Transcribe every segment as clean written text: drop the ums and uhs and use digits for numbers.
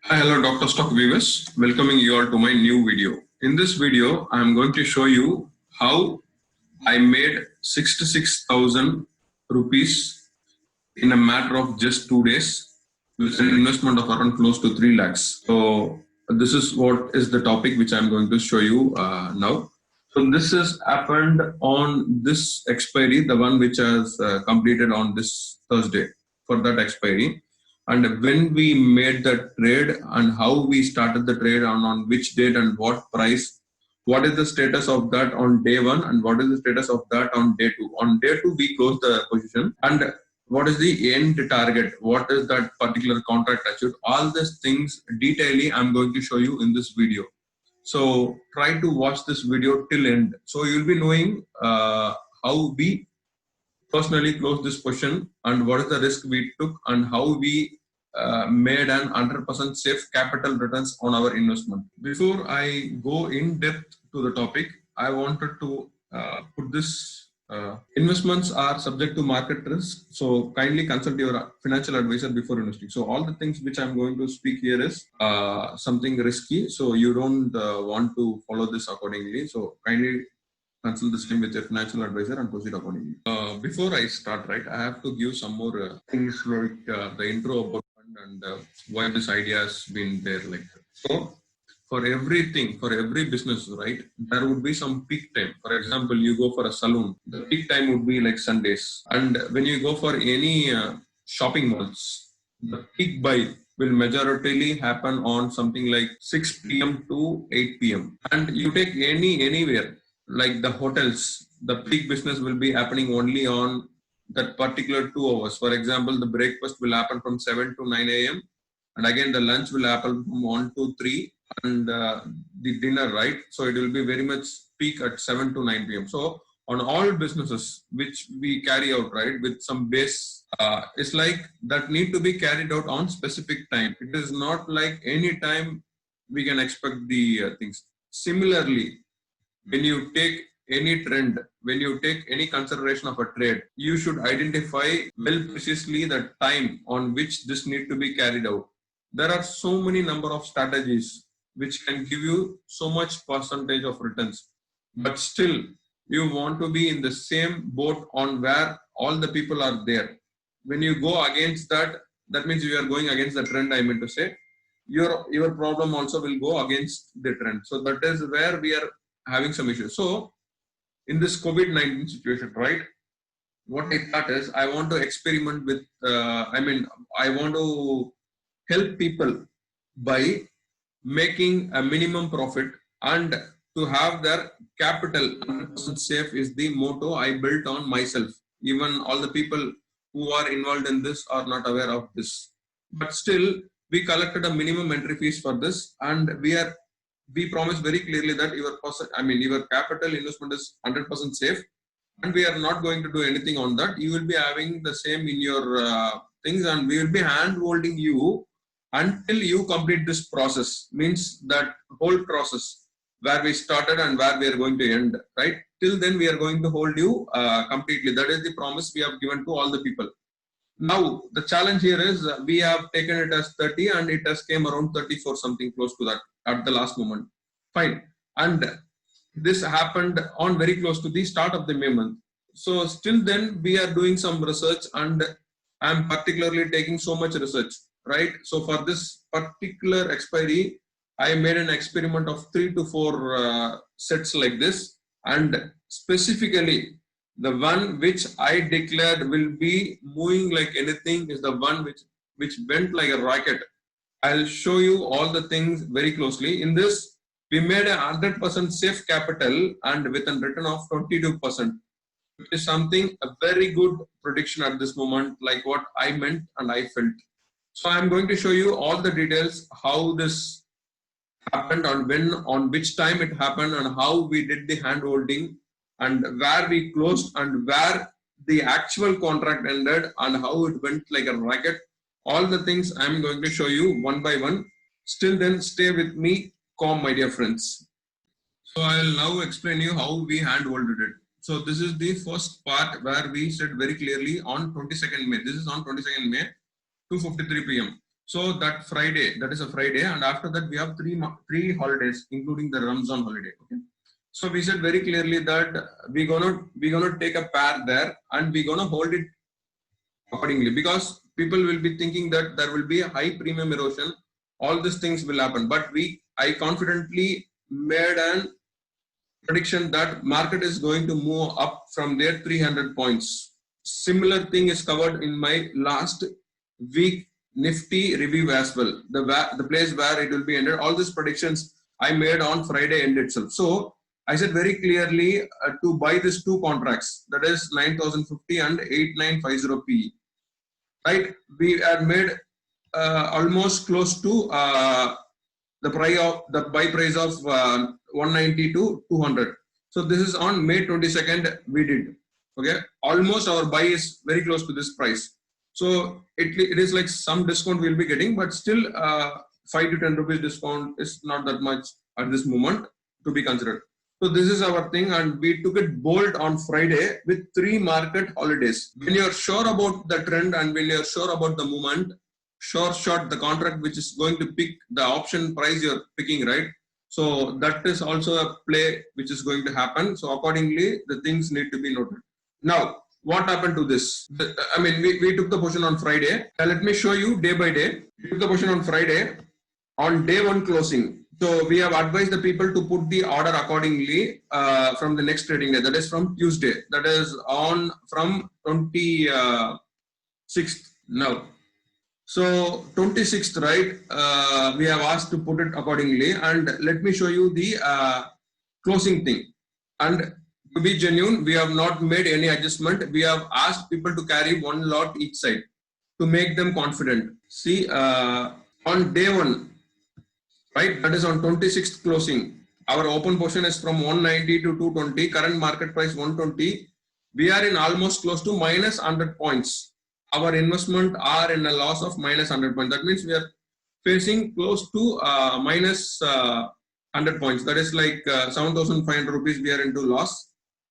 Hi, hello Dr. Stock viewers, welcoming you all to my new video. In this video, I am going to show you how I made 66,000 rupees in a matter of just 2 days with an investment of around close to 3 lakhs. So this is what is the topic which I am going to show you now. So this has happened on this expiry, the one which has completed on this Thursday for that expiry. And when we made the trade and how we started the trade on which date and what price, what is the status of that on day one and what is the status of that on day two. On day two, we closed the position and what is the end target, what is that particular contract achieved. All these things detailedly I'm going to show you in this video. So try to watch this video till end. So you'll be knowing how we personally closed this position and what is the risk we took and how we made an 100% safe capital returns on our investment. Before I go in depth to the topic, I wanted to put this investments are subject to market risk. So kindly consult your financial advisor before investing. So all the things which I'm going to speak here is something risky. So you don't want to follow this accordingly. So kindly consult the same with your financial advisor and proceed accordingly. Before I start, right, I have to give some more things like the intro about and why this idea has been there like that. So for everything, for every business, right, there would be some peak time. For example, you go for a salon, the peak time would be like Sundays. And when you go for any shopping malls, the peak buy will majoritarily happen on something like 6 p.m. to 8 p.m. And you take anywhere, like the hotels, the peak business will be happening only on that particular 2 hours. For example, the breakfast will happen from 7 to 9 a.m. and again the lunch will happen from 1 to 3 and the dinner, right? So it will be very much peak at 7 to 9 p.m. So on all businesses which we carry out, right, with some base, it's like that need to be carried out on specific time. It is not like any time we can expect the things. Similarly, when you take any trend, when you take any consideration of a trade, you should identify well precisely the time on which this need to be carried out. There are so many number of strategies which can give you so much percentage of returns, but still you want to be in the same boat on where all the people are there. When you go against that, that means you are going against the trend, I mean to say. Your problem also will go against the trend. So that is where we are having some issues. So in this COVID-19 situation, right, what I thought is I want to experiment with, I want to help people by making a minimum profit and to have their capital 100% safe is the motto I built on myself. Even all the people who are involved in this are not aware of this. But still, we collected a minimum entry fees for this and we promise very clearly that your capital investment is 100% safe and we are not going to do anything on that. You will be having the same in your things and we will be hand holding you until you complete this process. Means that whole process where we started and where we are going to end, right? Till then we are going to hold you completely. That is the promise we have given to all the people. Now the challenge here is we have taken it as 30 and it has came around 34 something close to that at the last moment. Fine. And this happened on very close to the start of the May month. So still then we are doing some research and I am particularly taking so much research, right? So for this particular expiry, I made an experiment of 3 to 4 sets like this and specifically the one which I declared will be moving like anything is the one which went like a rocket. I'll show you all the things very closely. In this, we made a 100% safe capital and with a return of 22%, which is something a very good prediction at this moment, like what I meant and I felt. So I'm going to show you all the details, how this happened and when, on which time it happened and how we did the hand holding and where we closed and where the actual contract ended and how it went like a rocket. All the things I'm going to show you one by one. Still then stay with me, calm my dear friends. So I'll now explain you how we hand-holded it. So this is the first part where we said very clearly on 22nd May. This is on 22nd May, 2:53 p.m. So that Friday, that is a Friday, and after that we have three holidays, including the Ramzan holiday. Okay. So we said very clearly that we're gonna take a pair there and we're gonna hold it accordingly, because people will be thinking that there will be a high premium erosion, all these things will happen. But I confidently made an prediction that market is going to move up from there 300 points. Similar thing is covered in my last week Nifty review as well. The place where it will be ended. All these predictions I made on Friday end itself. So I said very clearly to buy these two contracts, that is 9050 and 8950 PE. Right? We had made almost close to the buy price of 190 to 200. So this is on May 22nd we did. Okay, almost our buy is very close to this price. So it is like some discount we'll be getting, but still 5 to 10 rupees discount is not that much at this moment to be considered. So this is our thing, and we took it bold on Friday with 3 market holidays. When you're sure about the trend and when you're sure about the movement, short the contract which is going to pick the option price you're picking, right? So that is also a play which is going to happen. So accordingly, the things need to be noted. Now, what happened to this? I mean, we took the position on Friday. Let me show you day by day. We took the position on Friday on day 1 closing. So we have advised the people to put the order accordingly from the next trading day. That is from Tuesday. That is on from 26th now. So 26th, right? We have asked to put it accordingly, and let me show you the closing thing. And to be genuine, we have not made any adjustment. We have asked people to carry 1 lot each side to make them confident. See, on day 1, right? That is on 26th closing. Our open position is from 190 to 220. Current market price 120. We are in almost close to minus 100 points. Our investment are in a loss of minus 100 points. That means we are facing close to minus 100 points. That is like 7,500 rupees we are into loss.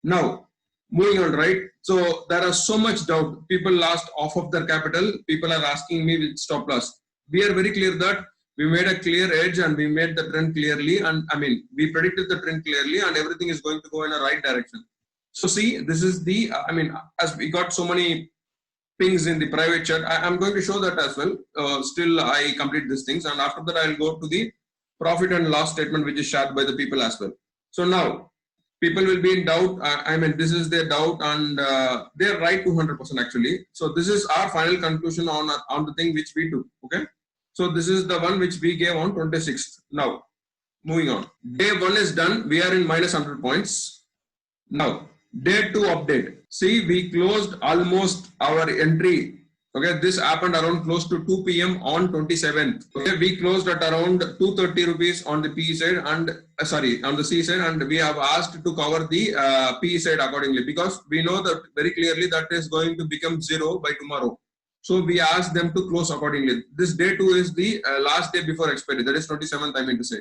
Now, moving on, right? So there are so much doubt. People lost half of their capital. People are asking me with stop loss. We are very clear that we made a clear edge and we made the trend clearly. And I mean, we predicted the trend clearly and everything is going to go in a right direction. So see, this is the, I mean, as we got so many pings in the private chat, I'm going to show that as well. Still, I complete these things, and after that, I'll go to the profit and loss statement, which is shared by the people as well. So now, people will be in doubt. I mean, this is their doubt, and they're right 200% actually. So this is our final conclusion on the thing which we do. Okay. So this is the one which we gave on 26th. Now, moving on. Day 1 is done. We are in minus 100 points. Now, day 2 update. See, we closed almost our entry. Okay, this happened around close to 2 p.m. on 27th. Okay, we closed at around 230 rupees on the P side and on the C side, and we have asked to cover the P side accordingly, because we know that very clearly that is going to become zero by tomorrow. So we asked them to close accordingly. This day 2 is the last day before expiry. That is 27th, I mean to say.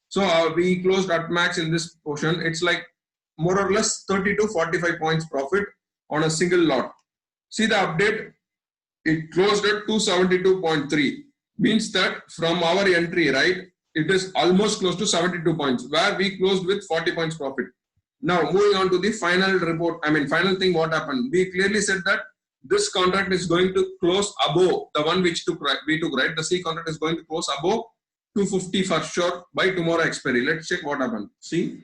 So we closed at max in this portion. It's like more or less 30 to 45 points profit on a single lot. See the update, it closed at 272.3. Means that from our entry, right, it is almost close to 72 points, where we closed with 40 points profit. Now moving on to the final report, I mean final thing what happened. We clearly said that this contract is going to close above the one which we took, right? The C contract is going to close above 250 for sure by tomorrow expiry. Let's check what happened. See,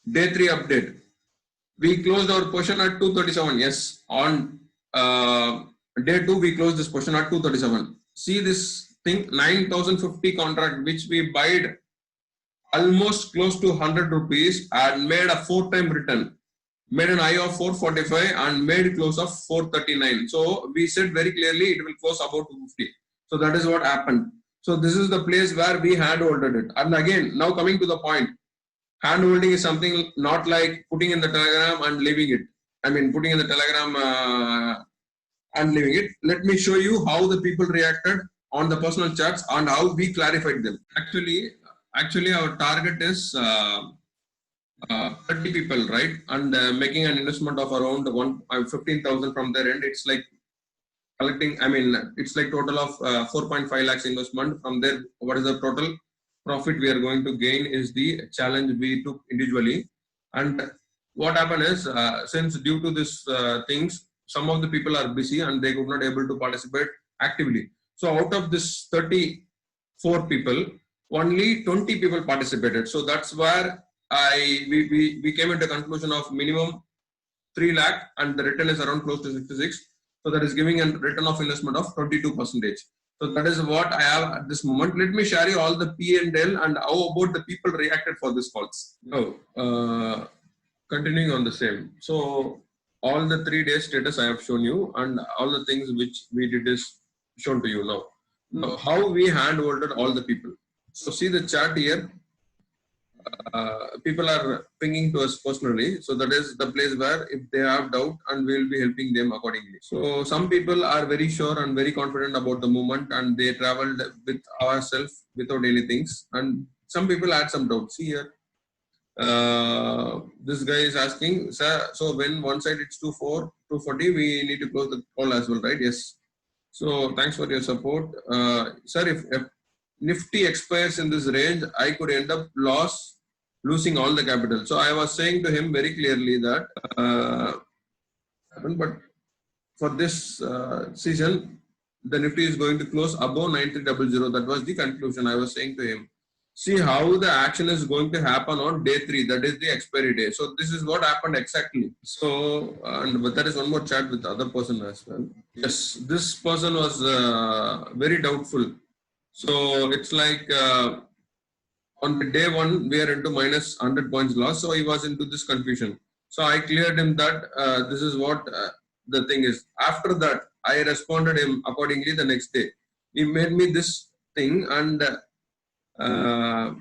day 3 update. We closed our position at 237. Yes, on day 2 we closed this position at 237. See this thing, 9,050 contract which we buyed almost close to 100 rupees and made a 4-time return. Made an high of 445 and made close of 439. So we said very clearly it will close about 250. So that is what happened. So this is the place where we hand-holded it. And again, now coming to the point, hand-holding is something not like putting in the telegram and leaving it. I mean, putting in the telegram and leaving it. Let me show you how the people reacted on the personal chats and how we clarified them. Actually, our target is 30 people, right? And making an investment of around 15,000 from their end. It's like collecting, I mean, it's like total of 4.5 lakhs investment. From there, what is the total profit we are going to gain is the challenge we took individually. And what happened is, since due to this things, some of the people are busy and they could not able to participate actively. So out of this 34 people, only 20 people participated. So that's where we came into a conclusion of minimum 3 lakh and the return is around close to 66. So that is giving a return of investment of 22%. So that is what I have at this moment. Let me share you all the P&L and how about the people reacted for this calls. Now, continuing on the same. So all the 3 days status I have shown you and all the things which we did is shown to you now. Now, how we hand-holded all the people. So see the chart here. People are pinging to us personally. So that is the place where if they have doubt and we will be helping them accordingly. So some people are very sure and very confident about the movement and they traveled with ourselves without anything. And some people had some doubts. See here. This guy is asking, sir, so when one side it's 240, we need to close the call as well, right? Yes. So thanks for your support. Sir, if Nifty expires in this range, I could end up losing all the capital. So I was saying to him very clearly that, but for this season, the Nifty is going to close above 9300. That was the conclusion I was saying to him. See how the action is going to happen on day 3. That is the expiry day. So this is what happened exactly. So, but there is one more chat with the other person as well. Yes, this person was very doubtful. So it's like on the day 1, we are into minus 100 points loss. So he was into this confusion. So I cleared him that this is what the thing is. After that, I responded him accordingly the next day. He made me this thing and I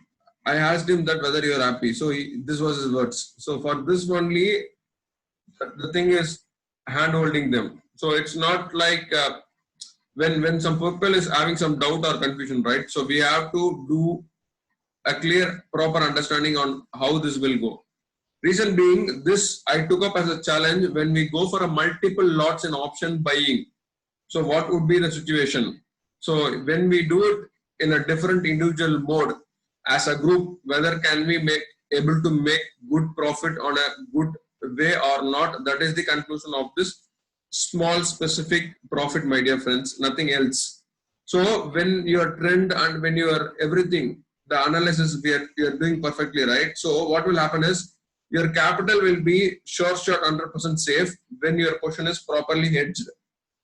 asked him that whether you are happy. So this was his words. So for this only, the thing is hand-holding them. So it's not like when some people is having some doubt or confusion, right? So we have to do a clear, proper understanding on how this will go. Reason being, this I took up as a challenge when we go for a multiple lots in option buying. So what would be the situation? So when we do it in a different individual mode as a group, whether can we able to make good profit on a good way or not, that is the conclusion of this small specific profit, my dear friends, nothing else. So when your trend and when your everything, the analysis we are doing perfectly right. So what will happen is your capital will be sure 100% safe when your portion is properly hedged.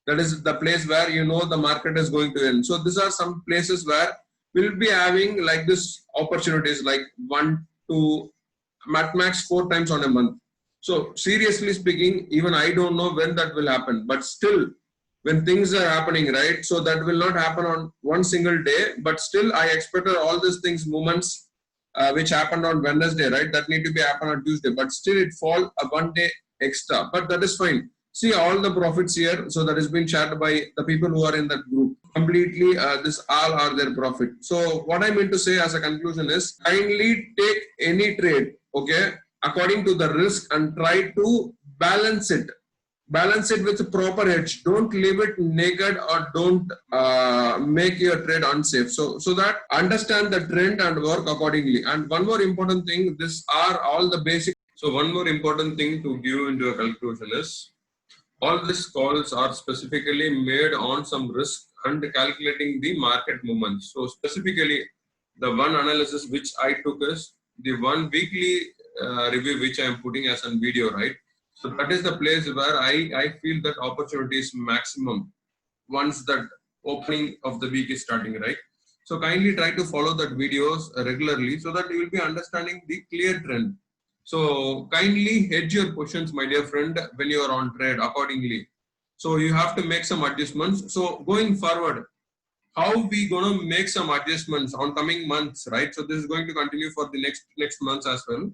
That is the place where you know the market is going to end. So these are some places where we'll be having like this opportunities like 1 to max 4 times on a month. So seriously speaking, even I don't know when that will happen, but still when things are happening, right? So that will not happen on one single day, but still I expected all these things, movements which happened on Wednesday, right? That need to be happen on Tuesday, but still it fall a 1 day extra, but that is fine. See all the profits here. So that has been shared by the people who are in that group. Completely, this all are their profit. So what I mean to say as a conclusion is kindly take any trade, okay, according to the risk and try to balance it. Balance it with a proper hedge. Don't leave it naked or don't make your trade unsafe. So that understand the trend and work accordingly. And one more important thing, these are all the basic. So one more important thing to give into a conclusion is all these calls are specifically made on some risk and calculating the market movements. So specifically, the one analysis which I took is the one weekly review which I am putting as a video, right? So that is the place where I feel that opportunity is maximum once that opening of the week is starting, right? So kindly try to follow that videos regularly so that you will be understanding the clear trend. So kindly hedge your positions, my dear friend, when you are on trade accordingly. So you have to make some adjustments. So going forward, how we going to make some adjustments on coming months, right? So this is going to continue for the next months as well.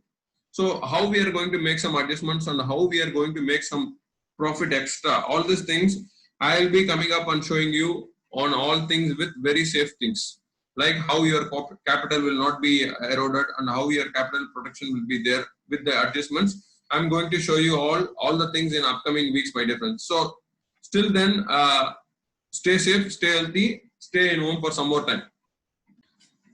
So how we are going to make some adjustments and how we are going to make some profit extra, all these things I will be coming up and showing you on all things with very safe things, like how your capital will not be eroded and how your capital protection will be there with the adjustments. I'm going to show you all the things in upcoming weeks, my dear friends. So still then, Stay safe, stay healthy, stay in home for some more time.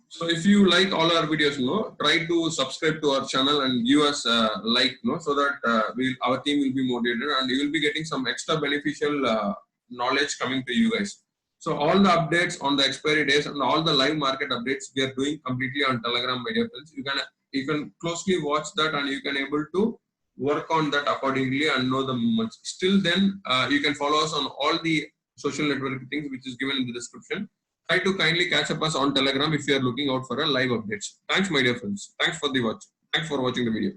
So if you like all our videos, try to subscribe to our channel and give us a like, so that our team will be motivated and you will be getting some extra beneficial knowledge coming to you guys. So all the updates on the expiry days and all the live market updates we are doing completely on Telegram, my dear friends. You can closely watch that and you can able to work on that accordingly and know the movements. Still then, you can follow us on all the social network things which is given in the description. Try to kindly catch up us on Telegram if you are looking out for a live updates. Thanks, my dear friends. Thanks for watching the video.